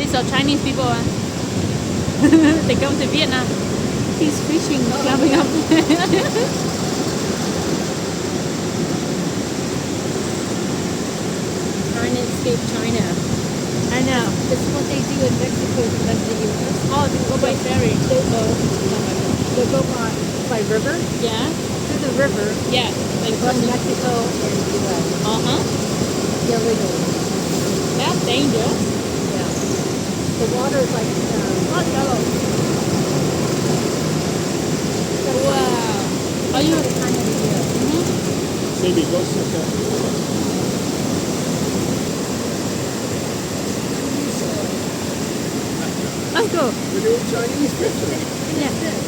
these are Chinese people. They come to Vietnam. He's fishing, coming up. Trying to escape China. I know. This is what they do in Mexico compared to the US. Oh, they go by ferry. They go by river. Yeah. Through the river. Yeah. Like From Mexico and the US. Illegally. That's dangerous. Yeah. The water is like yellow. Wow. Are you? Time of the year. Maybe go sit there. Let's go. We're doing Chinese fishing. Yeah.